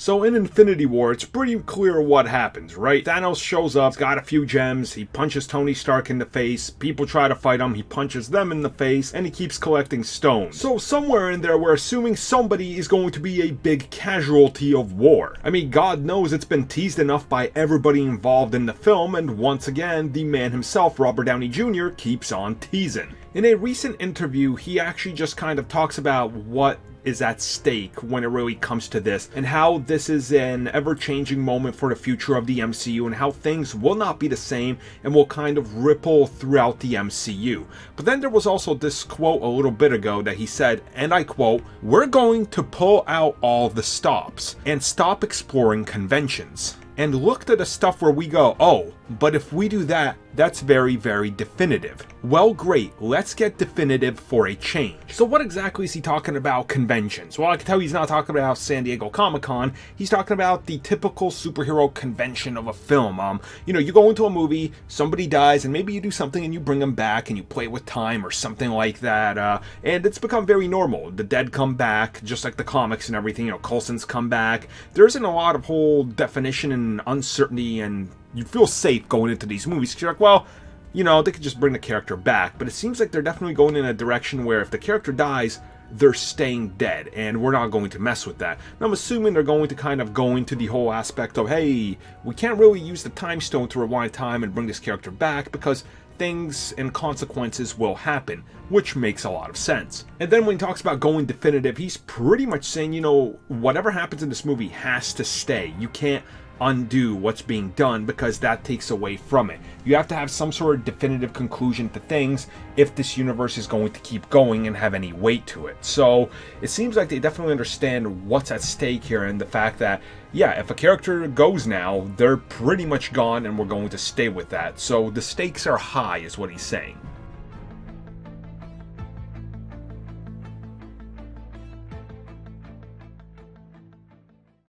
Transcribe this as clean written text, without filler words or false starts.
So in Infinity War, it's pretty clear what happens, right? Thanos shows up, he's got a few gems, he punches Tony Stark in the face, people try to fight him, he punches them in the face, and he keeps collecting stones. So somewhere in there, we're assuming somebody is going to be a big casualty of war. I mean, God knows it's been teased enough by everybody involved in the film, and once again, the man himself, Robert Downey Jr., keeps on teasing. In a recent interview, he actually just kind of talks about what is at stake when it really comes to this, and how this is an ever-changing moment for the future of the MCU, and how things will not be the same and will kind of ripple throughout the MCU. But then there was also this quote a little bit ago that he said, and I quote, "We're going to pull out all the stops and stop exploring conventions and look to the stuff where we go, oh, but if we do that, that's very, very definitive. Well, great, let's get definitive for a change." So what exactly is he talking about conventions? Well, I can tell he's not talking about San Diego Comic-Con, he's talking about the typical superhero convention of a film. You know, you go into a movie, somebody dies, and maybe you do something and you bring them back and you play with time or something like that, and it's become very normal. The dead come back, just like the comics and everything, you know, Coulson's come back. There isn't a lot of whole definition and uncertainty, and you feel safe going into these movies because you're like, well, you know, they could just bring the character back. But it seems like they're definitely going in a direction where if the character dies, they're staying dead, and we're not going to mess with that. And I'm assuming they're going to kind of go into the whole aspect of, hey, we can't really use the time stone to rewind time and bring this character back because things and consequences will happen, which makes a lot of sense. And then when he talks about going definitive, he's pretty much saying, you know, whatever happens in this movie has to stay. You can't undo what's being done because that takes away from it. You have to have some sort of definitive conclusion to things if this universe is going to keep going and have any weight to it. So it seems like they definitely understand what's at stake here, and the fact that, yeah, if a character goes now, they're pretty much gone and we're going to stay with that. So the stakes are high is what he's saying.